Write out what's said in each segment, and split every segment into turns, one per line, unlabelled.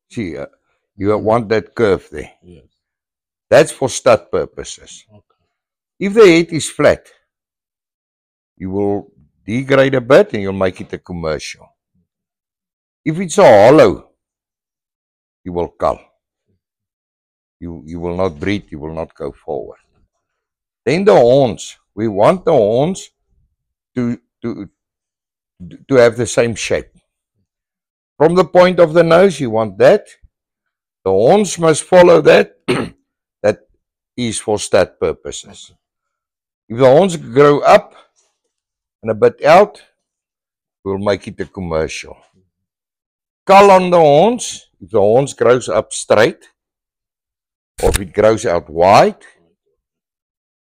See, you want that curve there.
Yes.
That's for stud purposes.
Okay.
If the head is flat, you will degrade a bit and you'll make it a commercial. If it's a hollow, you will cull. You will not breed, you will not go forward. Then the horns. We want the horns to have the same shape. From the point of the nose, you want that. The horns must follow that. That is for stud purposes. If the horns grow up and a bit out, we'll make it a commercial. Cull on the horns. If the horns grows up straight, or if it grows out wide,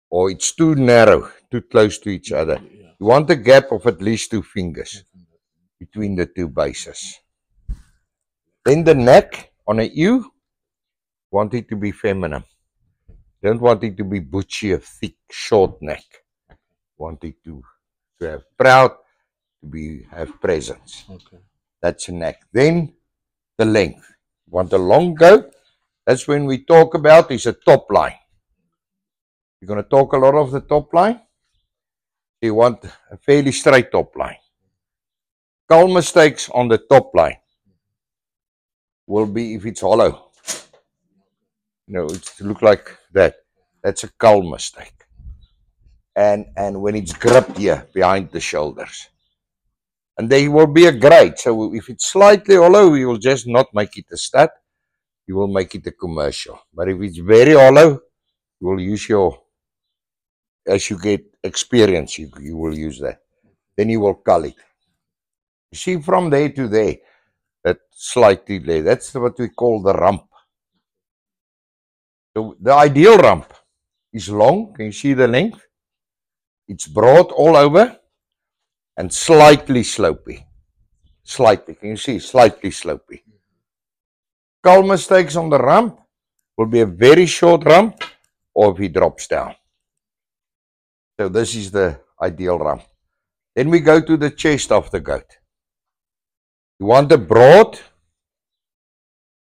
or it's too narrow, too close to each other, you want a gap of at least 2 fingers between the two bases. Then the neck on a ewe, want it to be feminine. Don't want it to be butchy, a thick, short neck. Want it to have proud, to have presence.
Okay.
That's a neck. Then the length. Want a long goat? That's when we talk about is a top line. You're going to talk a lot of the top line. You want a fairly straight top line. Cull mistakes on the top line will be if it's hollow. It look like that. That's a cull mistake. And when it's gripped here behind the shoulders. And there will be a grade. So if it's slightly hollow, you will just not make it a stud. You will make it a commercial. But if it's very hollow, you will use as you get experience, you will use that. Then you will cull it. You see from there to there, that slightly there, that's what we call the rump. So the ideal rump is long. Can you see the length? It's broad all over and slightly slopey. Slightly. Can you see? Slightly slopey. Cull mistakes on the rump will be a very short rump or if he drops down. So this is the ideal rump. Then we go to the chest of the goat. You want a broad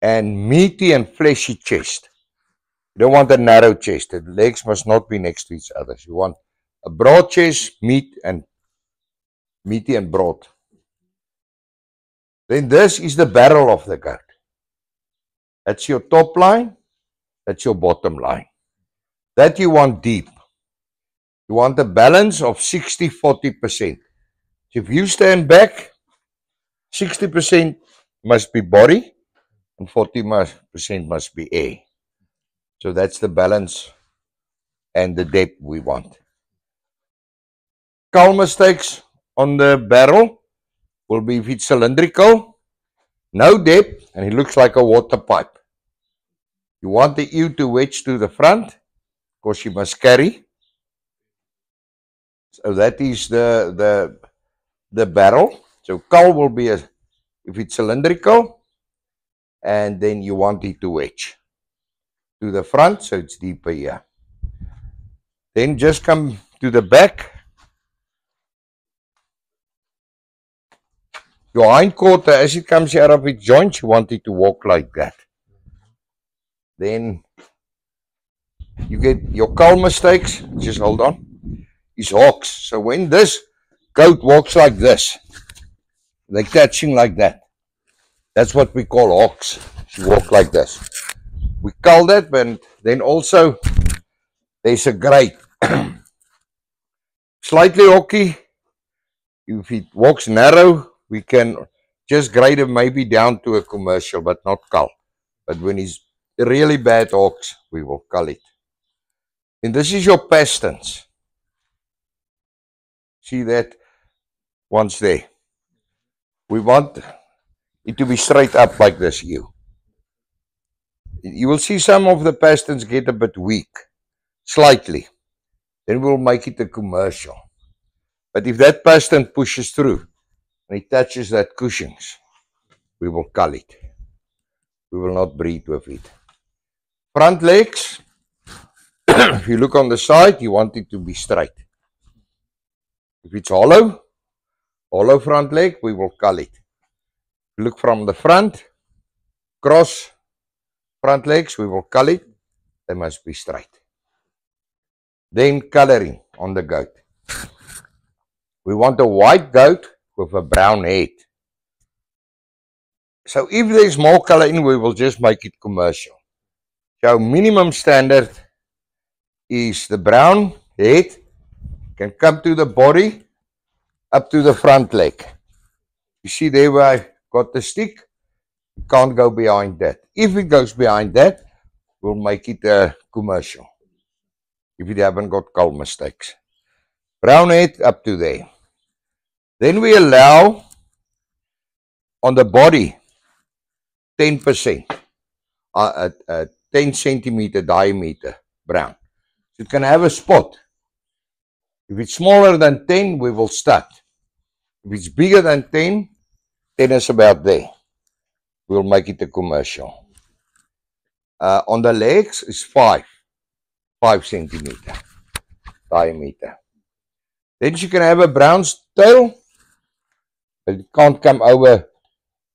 and meaty and fleshy chest. You don't want a narrow chest. The legs must not be next to each other. You want a broad chest, meaty and broad. Then this is the barrel of the goat. That's your top line. That's your bottom line. That you want deep. You want a balance of 60-40%. If you stand back, 60% must be body and 40% must be air. So that's the balance and the depth we want. Cull mistakes on the barrel will be if it's cylindrical, no depth, and it looks like a water pipe. You want the ewe to wedge to the front because she must carry. So that is the barrel. So cull will be if it's cylindrical, and then you want it to wedge to the front, so it's deeper here. Then just come to the back. Your hind quarter, as it comes out of its joint, you want it to walk like that. Then you get your cull mistakes. Just hold on. Is hocks. So when this goat walks like this, they're catching like that. That's what we call hocks. She walk like this. We cull that, but then also there's a grade. Slightly hocky. If it walks narrow, we can just grade him maybe down to a commercial, but not cull. But when he's really bad hocks, we will cull it. And this is your pastance. See that once there. We want it to be straight up like this, you will see some of the pastons get a bit weak, slightly. Then we'll make it a commercial. But if that paston pushes through and it touches that cushions, we will cull it. We will not breed with it. Front legs, if you look on the side, you want it to be straight. If it's hollow front leg, we will cull it. Look from the front, cross front legs, we will cull it. They must be straight. Then coloring on the goat. We want a white goat with a brown head. So if there's more color in, we will just make it commercial. So minimum standard is the brown head can come to the body up to the front leg. You see there where I got the stick? You can't go behind that. If it goes behind that, we'll make it a commercial. If it haven't got cull mistakes. Brown head up to there. Then we allow on the body 10%, 10 centimeter diameter brown. So you can have a spot. If it's smaller than 10, we will start. If it's bigger than 10, 10 is about there. We'll make it a commercial. On the legs is 5 centimeter diameter. Then you can have a brown tail, but it can't come over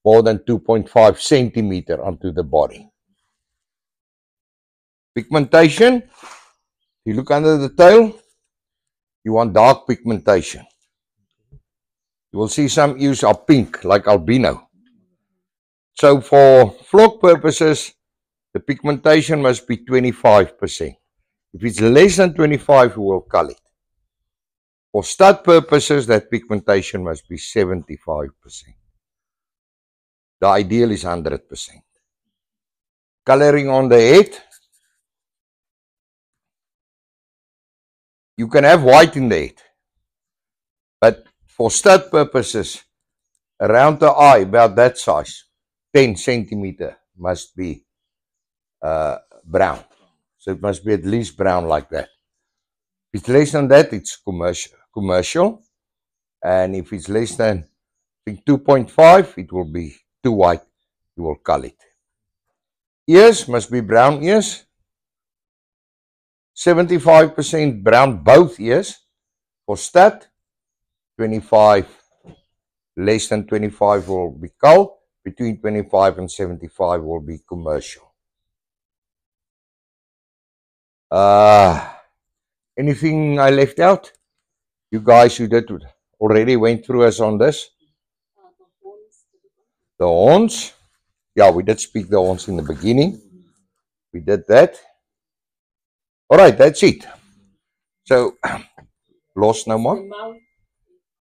more than 2.5 centimeter onto the body. Pigmentation, if you look under the tail, you want dark pigmentation. You will see some ewes are pink, like albino. So for flock purposes, the pigmentation must be 25%. If it's less than 25, we will cull it. For stud purposes, that pigmentation must be 75%. The ideal is 100%. Coloring on the head. You can have white in the head, but for stud purposes, around the eye, about that size, 10 centimeter must be brown. So it must be at least brown like that. If it's less than that, it's commercial. And if it's less than, I think, 2.5, it will be too white. You will cull it. Ears must be brown ears. 75% brown both ears. For stud, 25, less than 25 will be cull. Between 25 and 75 will be commercial. Anything I left out? You guys who did already went through us on this. The horns. Yeah, we did speak the horns in the beginning. We did that. All right, that's it. So, lost no more.